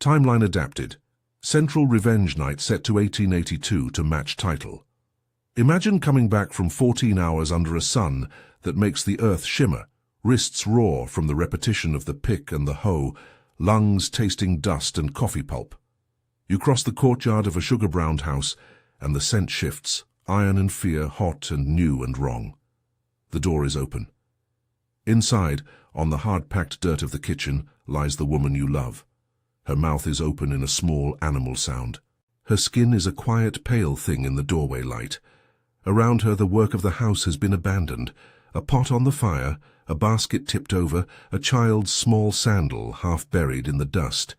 Timeline adapted. Central Revenge Night set to 1882 to match title. Imagine coming back from 14 hours under a sun that makes the earth shimmer, wrists raw from the repetition of the pick and the hoe, lungs tasting dust and coffee pulp. You cross the courtyard of a sugar-browned house, and the scent shifts, iron and fear, hot and new and wrong. The door is open. Inside, on the hard-packed dirt of the kitchen, lies the woman you love. Her mouth is open in a small animal sound. Her skin is a quiet, pale thing in the doorway light. Around her the work of the house has been abandoned. A pot on the fire, a basket tipped over, a child's small sandal half buried in the dust.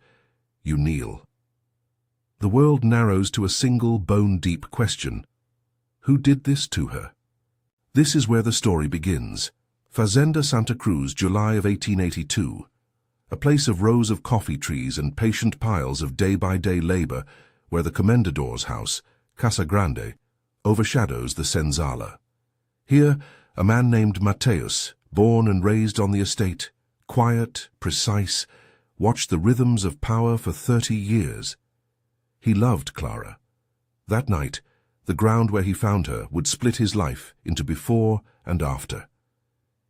You kneel. The world narrows to a single bone-deep question. Who did this to her? This is where the story begins. Fazenda Santa Cruz, July of 1882. A place of rows of coffee trees and patient piles of day-by-day labor where the Comendador's house, Casa Grande, overshadows the Senzala. Here, a man named Mateus, born and raised on the estate, quiet, precise, watched the rhythms of power for 30 years. He loved Clara. That night, the ground where he found her would split his life into before and after.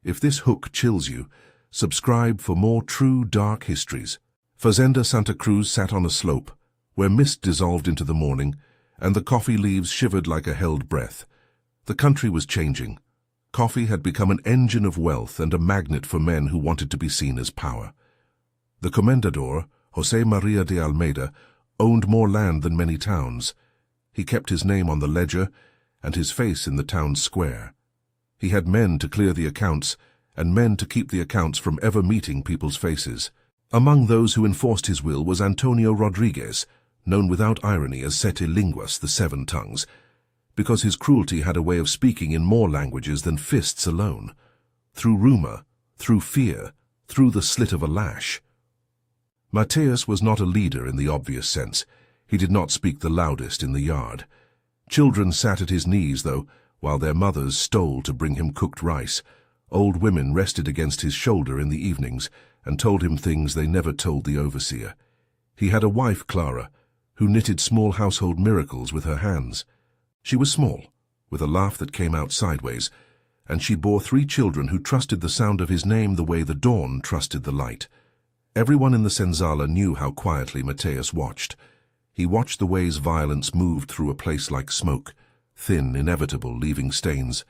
If this hook chills you, subscribe for more true dark histories. Fazenda Santa Cruz sat on a slope, where mist dissolved into the morning, and the coffee leaves shivered like a held breath. The country was changing. Coffee had become an engine of wealth and a magnet for men who wanted to be seen as power. The Comendador, José María de Almeida, owned more land than many towns. He kept his name on the ledger and his face in the town's square. He had men to clear the accounts and men to keep the accounts from ever meeting people's faces. Among those who enforced his will was Antonio Rodriguez, known without irony as Sete Linguas, the Seven Tongues, because his cruelty had a way of speaking in more languages than fists alone. Through rumor, through fear, through the slit of a lash. Mateus was not a leader in the obvious sense. He did not speak the loudest in the yard. Children sat at his knees, though, while their mothers stole to bring him cooked rice. Old women rested against his shoulder in the evenings and told him things they never told the overseer. He had a wife, Clara, who knitted small household miracles with her hands. She was small, with a laugh that came out sideways, and she bore 3 children who trusted the sound of his name the way the dawn trusted the light. Everyone in the Senzala knew how quietly Mateus watched. He watched the ways violence moved through a place like smoke, thin, inevitable, leaving stains.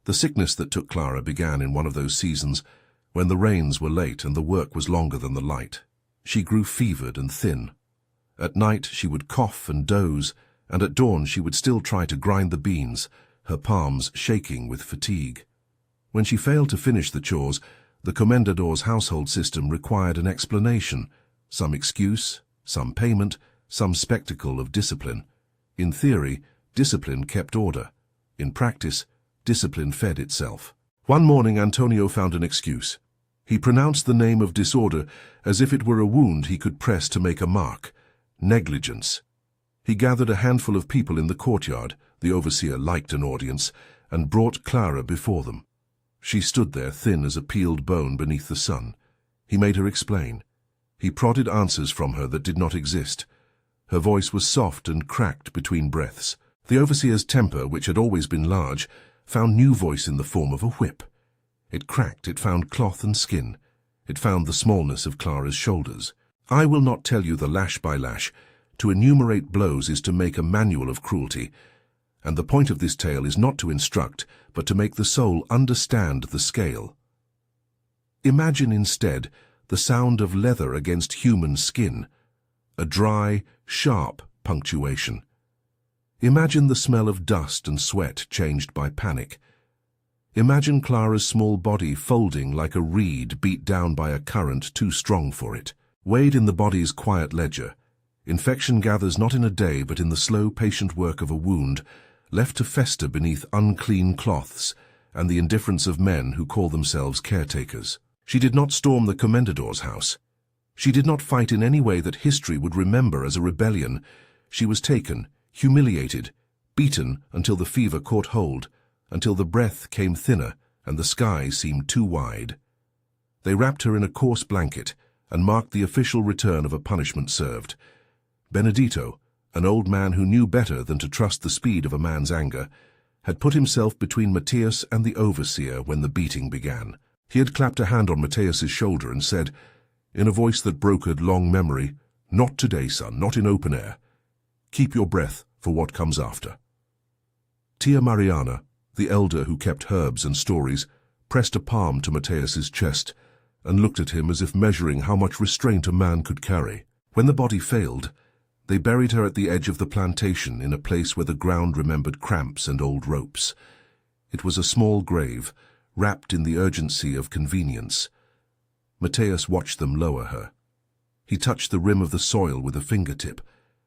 The sickness that took Clara began in one of those seasons when the rains were late and the work was longer than the light. She grew fevered and thin. At night she would cough and doze, and at dawn she would still try to grind the beans, her palms shaking with fatigue. When she failed to finish the chores, the Comendador's household system required an explanation, some excuse, some payment, some spectacle of discipline. In theory, discipline kept order. In practice, discipline fed itself. One morning Antonio found an excuse. He pronounced the name of disorder as if it were a wound he could press to make a mark. Negligence. He gathered a handful of people in the courtyard, the overseer liked an audience, and brought Clara before them. She stood there thin as a peeled bone beneath the sun. He made her explain. He prodded answers from her that did not exist. Her voice was soft and cracked between breaths. The overseer's temper, which had always been large, found new voice in the form of a whip. It cracked, it found cloth and skin. It found the smallness of Clara's shoulders. I will not tell you the lash by lash. To enumerate blows is to make a manual of cruelty. And the point of this tale is not to instruct, but to make the soul understand the scale. Imagine instead the sound of leather against human skin, a dry, sharp punctuation. Imagine the smell of dust and sweat changed by panic. Imagine Clara's small body folding like a reed beat down by a current too strong for it. Weighed in the body's quiet ledger, infection gathers not in a day but in the slow, patient work of a wound, left to fester beneath unclean cloths and the indifference of men who call themselves caretakers. She did not storm the Comendador's house. She did not fight in any way that history would remember as a rebellion. She was taken, humiliated, beaten until the fever caught hold, until the breath came thinner and the sky seemed too wide. They wrapped her in a coarse blanket, and marked the official return of a punishment served. Benedito, an old man who knew better than to trust the speed of a man's anger, had put himself between Matthias and the overseer when the beating began. He had clapped a hand on Matthias's shoulder and said, in a voice that brokered long memory, "Not today, son, not in open air. Keep your breath for what comes after." Tia Mariana, the elder who kept herbs and stories, pressed a palm to Matthias's chest and looked at him as if measuring how much restraint a man could carry. When the body failed, they buried her at the edge of the plantation in a place where the ground remembered cramps and old ropes. It was a small grave, wrapped in the urgency of convenience. Matthias watched them lower her. He touched the rim of the soil with a fingertip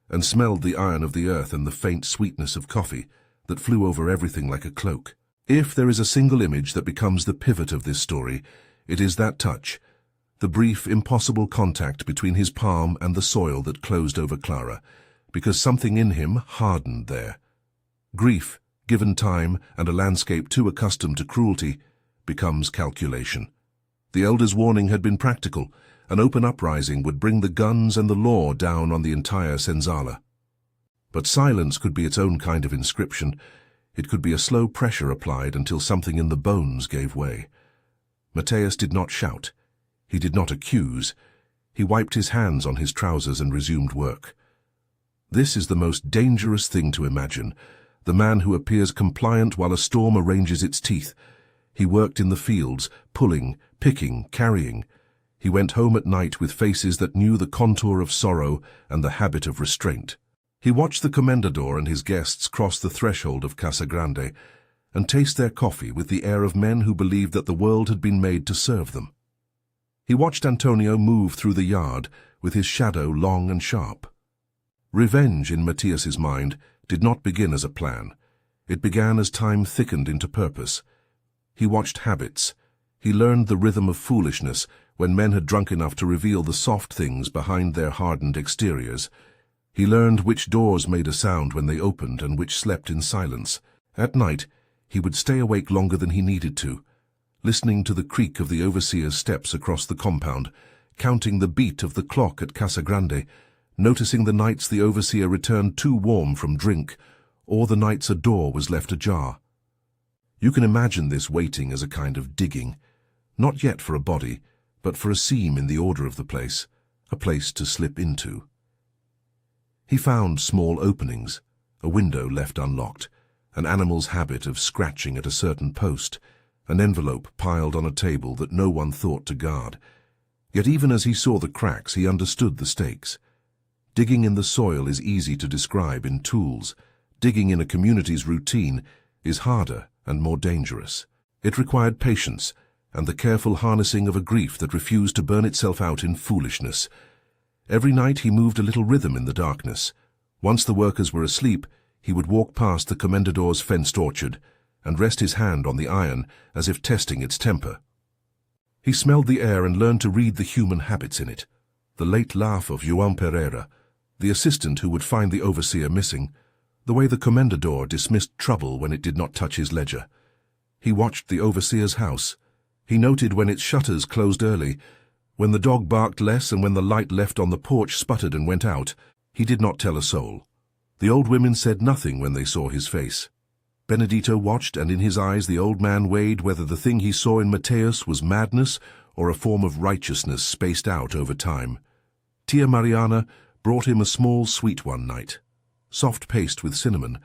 and smelled the iron of the earth and the faint sweetness of coffee that flew over everything like a cloak. If there is a single image that becomes the pivot of this story, it is that touch, the brief, impossible contact between his palm and the soil that closed over Clara, because something in him hardened there. Grief, given time and a landscape too accustomed to cruelty, becomes calculation. The elder's warning had been practical. An open uprising would bring the guns and the law down on the entire Senzala. But silence could be its own kind of inscription. It could be a slow pressure applied until something in the bones gave way. Matthias did not shout. He did not accuse. He wiped his hands on his trousers and resumed work. This is the most dangerous thing to imagine, the man who appears compliant while a storm arranges its teeth. He worked in the fields, pulling, picking, carrying. He went home at night with faces that knew the contour of sorrow and the habit of restraint. He watched the comendador and his guests cross the threshold of Casa Grande and taste their coffee with the air of men who believed that the world had been made to serve them. He watched Antonio move through the yard with his shadow long and sharp. Revenge, in Matthias's mind, did not begin as a plan. It began as time thickened into purpose. He watched habits. He learned the rhythm of foolishness when men had drunk enough to reveal the soft things behind their hardened exteriors. He learned which doors made a sound when they opened and which slept in silence. At night, he would stay awake longer than he needed to, listening to the creak of the overseer's steps across the compound, counting the beat of the clock at Casa Grande, noticing the nights the overseer returned too warm from drink, or the nights a door was left ajar. You can imagine this waiting as a kind of digging, not yet for a body, but for a seam in the order of the place, a place to slip into. He found small openings, a window left unlocked, an animal's habit of scratching at a certain post, an envelope piled on a table that no one thought to guard. Yet even as he saw the cracks, he understood the stakes. Digging in the soil is easy to describe in tools. Digging in a community's routine is harder and more dangerous. It required patience and the careful harnessing of a grief that refused to burn itself out in foolishness. Every night he moved a little rhythm in the darkness. Once the workers were asleep, he would walk past the comendador's fenced orchard and rest his hand on the iron as if testing its temper. He smelled the air and learned to read the human habits in it. The late laugh of João Pereira, the assistant who would find the overseer missing, the way the comendador dismissed trouble when it did not touch his ledger. He watched the overseer's house. He noted when its shutters closed early, when the dog barked less and when the light left on the porch sputtered and went out. He did not tell a soul. The old women said nothing when they saw his face. Benedito watched, and in his eyes the old man weighed whether the thing he saw in Matthias was madness or a form of righteousness spaced out over time. Tia Mariana brought him a small sweet one night, soft-paced with cinnamon,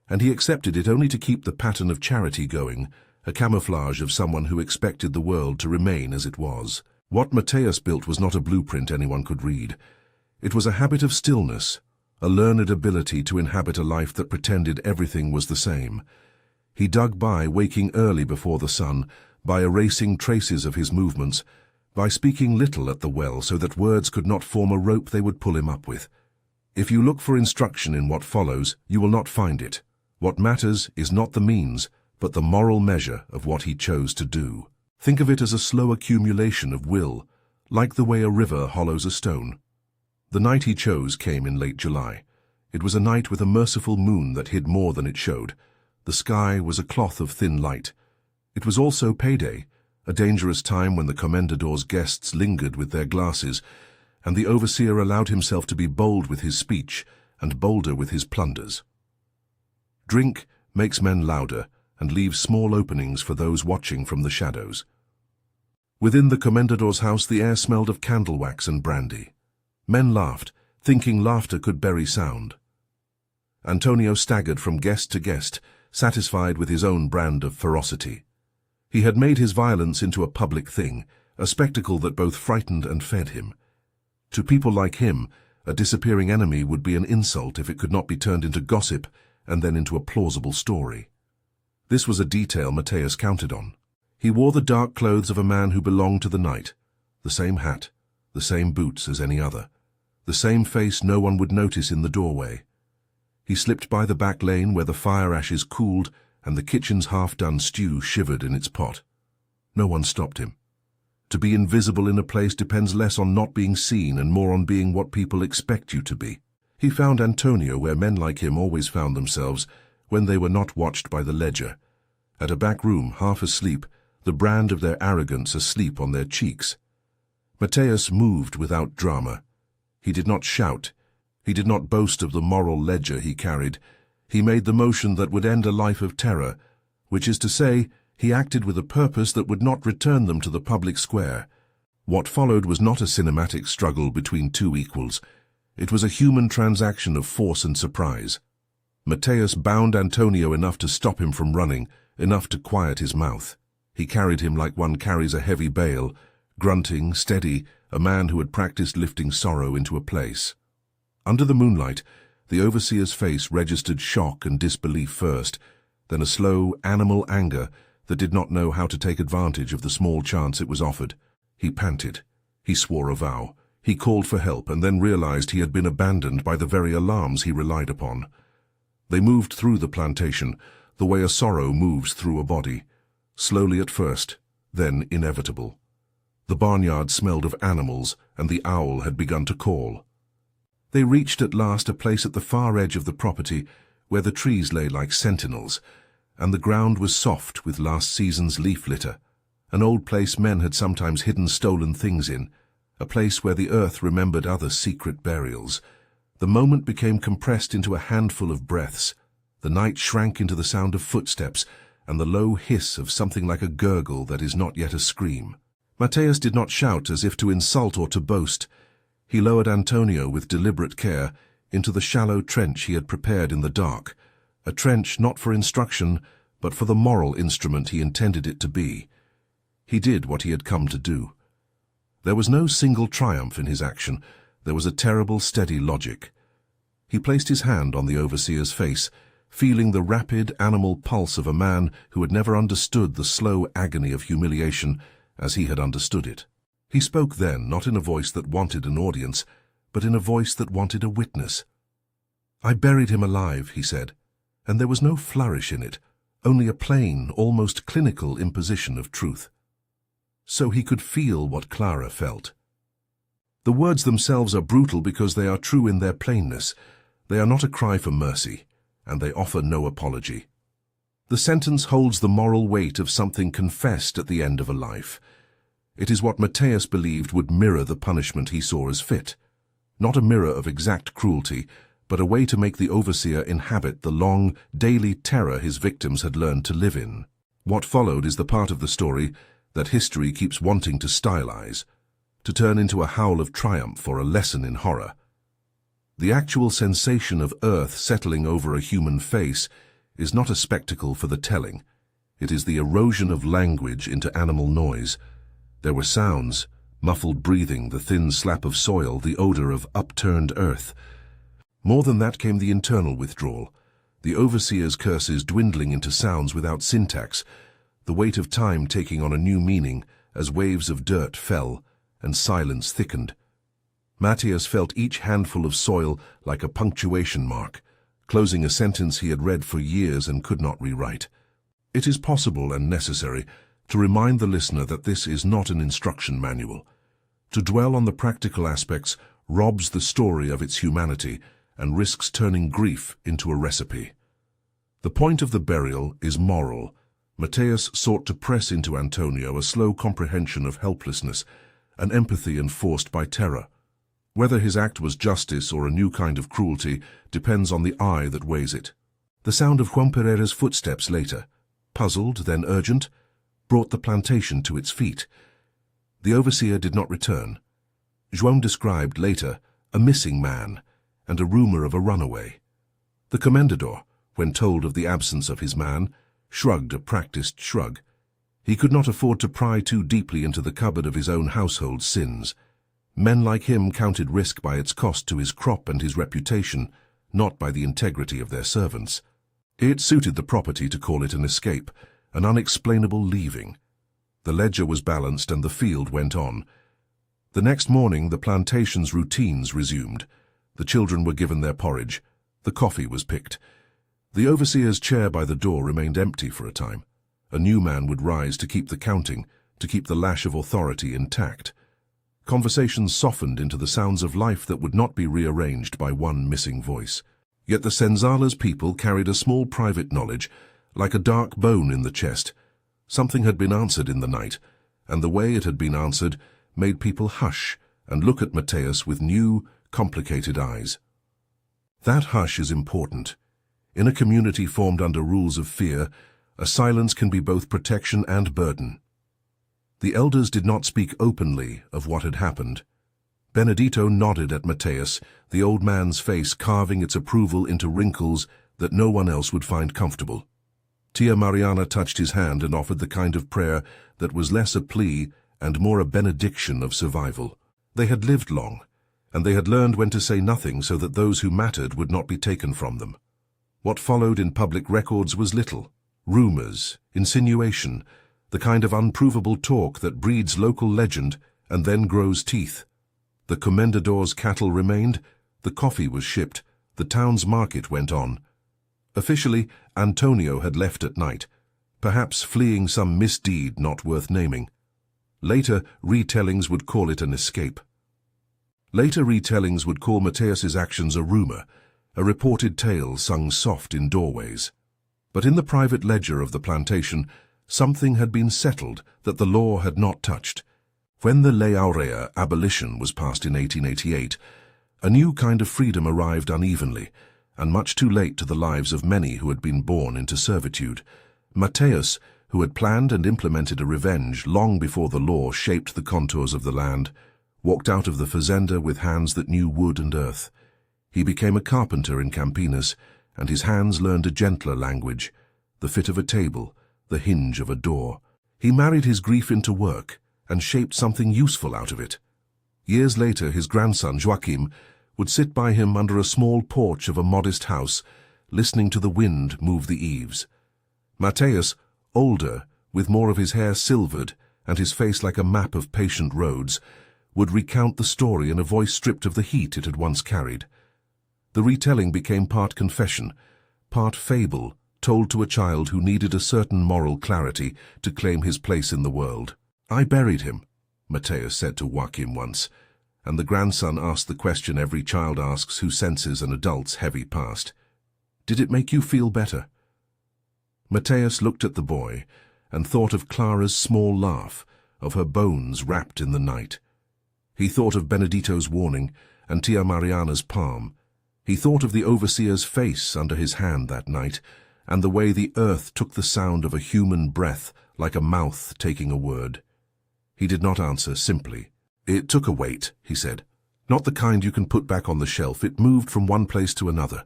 and he accepted it only to keep the pattern of charity going, a camouflage of someone who expected the world to remain as it was. What Matthias built was not a blueprint anyone could read. It was a habit of stillness, a learned ability to inhabit a life that pretended everything was the same. He dug by, waking early before the sun, by erasing traces of his movements, by speaking little at the well so that words could not form a rope they would pull him up with. If you look for instruction in what follows, you will not find it. What matters is not the means, but the moral measure of what he chose to do. Think of it as a slow accumulation of will, like the way a river hollows a stone. The night he chose came in late July. It was a night with a merciful moon that hid more than it showed. The sky was a cloth of thin light. It was also payday, a dangerous time when the commendador's guests lingered with their glasses, and the overseer allowed himself to be bold with his speech and bolder with his plunders. Drink makes men louder and leaves small openings for those watching from the shadows. Within the commendador's house the air smelled of candle wax and brandy. Men laughed, thinking laughter could bury sound. Antonio staggered from guest to guest, satisfied with his own brand of ferocity. He had made his violence into a public thing, a spectacle that both frightened and fed him. To people like him, a disappearing enemy would be an insult if it could not be turned into gossip and then into a plausible story. This was a detail Mateus counted on. He wore the dark clothes of a man who belonged to the night, the same hat, the same boots as any other, the same face no one would notice in the doorway. He slipped by the back lane where the fire ashes cooled and the kitchen's half-done stew shivered in its pot. No one stopped him. To be invisible in a place depends less on not being seen and more on being what people expect you to be. He found Antonio where men like him always found themselves when they were not watched by the ledger, at a back room, half asleep, the brand of their arrogance asleep on their cheeks. Mateus moved without drama. He did not shout. He did not boast of the moral ledger he carried. He made the motion that would end a life of terror, which is to say, he acted with a purpose that would not return them to the public square. What followed was not a cinematic struggle between two equals. It was a human transaction of force and surprise. Mateus bound Antonio enough to stop him from running, enough to quiet his mouth. He carried him like one carries a heavy bale, grunting, steady, a man who had practiced lifting sorrow into a place. Under the moonlight, the overseer's face registered shock and disbelief first, then a slow, animal anger that did not know how to take advantage of the small chance it was offered. He panted. He swore a vow. He called for help and then realized he had been abandoned by the very alarms he relied upon. They moved through the plantation, the way a sorrow moves through a body, slowly at first, then inevitable. The barnyard smelled of animals, and the owl had begun to call. They reached at last a place at the far edge of the property where the trees lay like sentinels, and the ground was soft with last season's leaf litter, an old place men had sometimes hidden stolen things in, a place where the earth remembered other secret burials. The moment became compressed into a handful of breaths. The night shrank into the sound of footsteps and the low hiss of something like a gurgle that is not yet a scream. Mateus did not shout as if to insult or to boast. He lowered Antonio with deliberate care into the shallow trench he had prepared in the dark, a trench not for instruction, but for the moral instrument he intended it to be. He did what he had come to do. There was no single triumph in his action. There was a terrible, steady logic. He placed his hand on the overseer's face, feeling the rapid, animal pulse of a man who had never understood the slow agony of humiliation as he had understood it. He spoke then, not in a voice that wanted an audience, but in a voice that wanted a witness. "I buried him alive," he said, and there was no flourish in it, only a plain, almost clinical imposition of truth. So he could feel what Clara felt. The words themselves are brutal because they are true in their plainness. They are not a cry for mercy, and they offer no apology. The sentence holds the moral weight of something confessed at the end of a life. It is what Mateus believed would mirror the punishment he saw as fit. Not a mirror of exact cruelty, but a way to make the overseer inhabit the long, daily terror his victims had learned to live in. What followed is the part of the story that history keeps wanting to stylize, to turn into a howl of triumph or a lesson in horror. The actual sensation of earth settling over a human face is not a spectacle for the telling. It is the erosion of language into animal noise. There were sounds, muffled breathing, the thin slap of soil, the odor of upturned earth. More than that came the internal withdrawal, the overseer's curses dwindling into sounds without syntax, the weight of time taking on a new meaning as waves of dirt fell and silence thickened. Mateus felt each handful of soil like a punctuation mark, closing a sentence he had read for years and could not rewrite. It is possible and necessary to remind the listener that this is not an instruction manual. To dwell on the practical aspects robs the story of its humanity and risks turning grief into a recipe. The point of the burial is moral. Mateus sought to press into Antonio a slow comprehension of helplessness, an empathy enforced by terror. Whether his act was justice or a new kind of cruelty depends on the eye that weighs it. The sound of Juan Pereira's footsteps later, puzzled, then urgent, brought the plantation to its feet. The overseer did not return. João described later a missing man and a rumor of a runaway. The commendador, when told of the absence of his man, shrugged a practiced shrug. He could not afford to pry too deeply into the cupboard of his own household sins. Men like him counted risk by its cost to his crop and his reputation, not by the integrity of their servants. It suited the property to call it an escape, an unexplainable leaving. The ledger was balanced and the field went on. The next morning the plantation's routines resumed. The children were given their porridge. The coffee was picked. The overseer's chair by the door remained empty for a time. A new man would rise to keep the counting, to keep the lash of authority intact. Conversations softened into the sounds of life that would not be rearranged by one missing voice. Yet the Senzala's people carried a small private knowledge, like a dark bone in the chest. Something had been answered in the night, and the way it had been answered made people hush and look at Mateus with new, complicated eyes. That hush is important. In a community formed under rules of fear, a silence can be both protection and burden. The elders did not speak openly of what had happened. Benedito nodded at Mateus, the old man's face carving its approval into wrinkles that no one else would find comfortable. Tia Mariana touched his hand and offered the kind of prayer that was less a plea and more a benediction of survival. They had lived long, and they had learned when to say nothing so that those who mattered would not be taken from them. What followed in public records was little. Rumors, insinuation, the kind of unprovable talk that breeds local legend and then grows teeth. The commendador's cattle remained, the coffee was shipped, the town's market went on. Officially, Antonio had left at night, perhaps fleeing some misdeed not worth naming. Later, retellings would call it an escape. Later retellings would call Mateus's actions a rumor, a reported tale sung soft in doorways. But in the private ledger of the plantation, something had been settled that the law had not touched. When the Lei Aurea abolition was passed in 1888, a new kind of freedom arrived unevenly, and much too late to the lives of many who had been born into servitude. Mateus, who had planned and implemented a revenge long before the law shaped the contours of the land, walked out of the fazenda with hands that knew wood and earth. He became a carpenter in Campinas, and his hands learned a gentler language, the fit of a table, the hinge of a door. He married his grief into work, and shaped something useful out of it. Years later, his grandson, Joaquim, would sit by him under a small porch of a modest house, listening to the wind move the eaves. Mateus, older, with more of his hair silvered and his face like a map of patient roads, would recount the story in a voice stripped of the heat it had once carried. The retelling became part confession, part fable, told to a child who needed a certain moral clarity to claim his place in the world. "I buried him," Mateus said to Joaquim once, and the grandson asked the question every child asks who senses an adult's heavy past. "Did it make you feel better?" Mateus looked at the boy and thought of Clara's small laugh, of her bones wrapped in the night. He thought of Benedito's warning and Tia Mariana's palm. He thought of the overseer's face under his hand that night, and the way the earth took the sound of a human breath like a mouth taking a word. He did not answer simply. "It took a weight," he said. "Not the kind you can put back on the shelf. It moved from one place to another."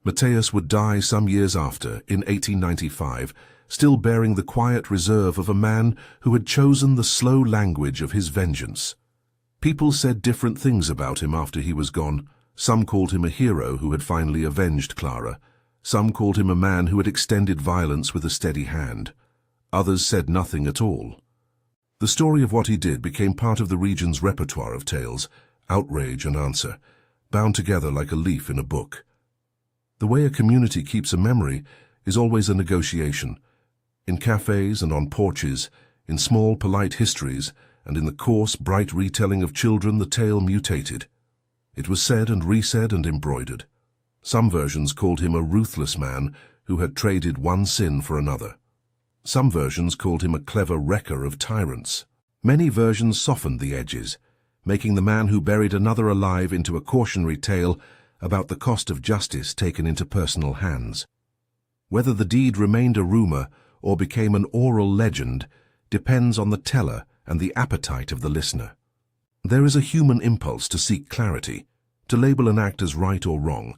Mateus would die some years after, in 1895, still bearing the quiet reserve of a man who had chosen the slow language of his vengeance. People said different things about him after he was gone. Some called him a hero who had finally avenged Clara. Some called him a man who had extended violence with a steady hand. Others said nothing at all. The story of what he did became part of the region's repertoire of tales, outrage and answer, bound together like a leaf in a book. The way a community keeps a memory is always a negotiation. In cafes and on porches, in small polite histories, and in the coarse, bright retelling of children, the tale mutated. It was said and resaid and embroidered. Some versions called him a ruthless man who had traded one sin for another. Some versions called him a clever wrecker of tyrants. Many versions softened the edges, making the man who buried another alive into a cautionary tale about the cost of justice taken into personal hands. Whether the deed remained a rumor or became an oral legend depends on the teller and the appetite of the listener. There is a human impulse to seek clarity, to label an act as right or wrong.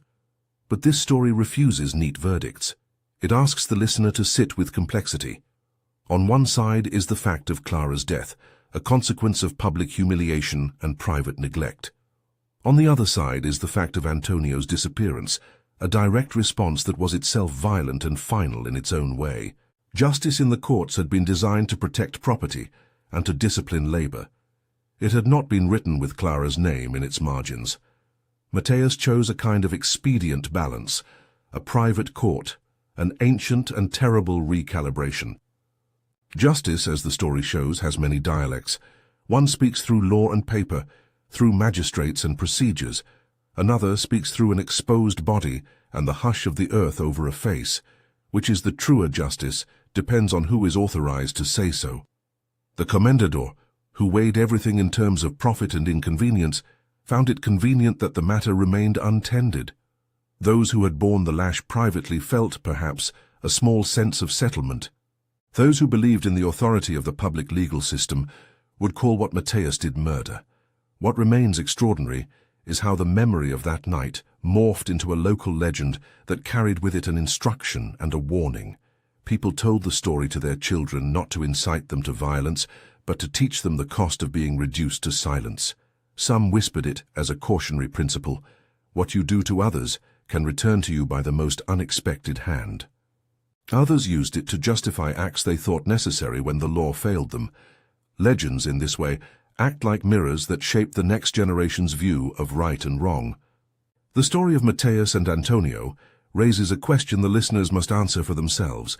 But this story refuses neat verdicts. It asks the listener to sit with complexity. On one side is the fact of Clara's death, a consequence of public humiliation and private neglect. On the other side is the fact of Antonio's disappearance, a direct response that was itself violent and final in its own way. Justice in the courts had been designed to protect property and to discipline labor. It had not been written with Clara's name in its margins. Mateus chose a kind of expedient balance, a private court, an ancient and terrible recalibration. Justice, as the story shows, has many dialects. One speaks through law and paper, through magistrates and procedures. Another speaks through an exposed body and the hush of the earth over a face. Which is the truer justice depends on who is authorized to say so. The commendador, who weighed everything in terms of profit and inconvenience, found it convenient that the matter remained untended. Those who had borne the lash privately felt, perhaps, a small sense of settlement. Those who believed in the authority of the public legal system would call what Mateus did murder. What remains extraordinary is how the memory of that night morphed into a local legend that carried with it an instruction and a warning. People told the story to their children not to incite them to violence, but to teach them the cost of being reduced to silence. Some whispered it as a cautionary principle. What you do to others can return to you by the most unexpected hand. Others used it to justify acts they thought necessary when the law failed them. Legends, in this way, act like mirrors that shape the next generation's view of right and wrong. The story of Mateus and Antonio raises a question the listeners must answer for themselves.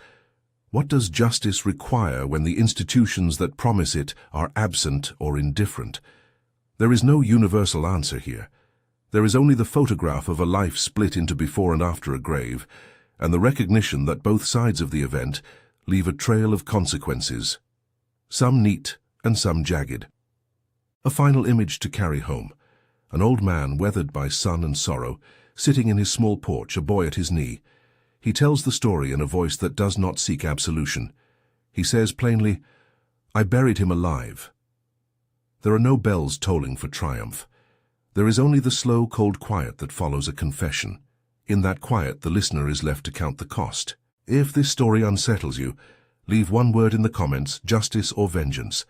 What does justice require when the institutions that promise it are absent or indifferent? There is no universal answer here. There is only the photograph of a life split into before and after a grave, and the recognition that both sides of the event leave a trail of consequences, some neat and some jagged. A final image to carry home. An old man weathered by sun and sorrow, sitting in his small porch, a boy at his knee. He tells the story in a voice that does not seek absolution. He says plainly, "I buried him alive." There are no bells tolling for triumph. There is only the slow, cold quiet that follows a confession. In that quiet, the listener is left to count the cost. If this story unsettles you, leave one word in the comments, justice or vengeance,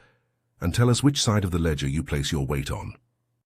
and tell us which side of the ledger you place your weight on.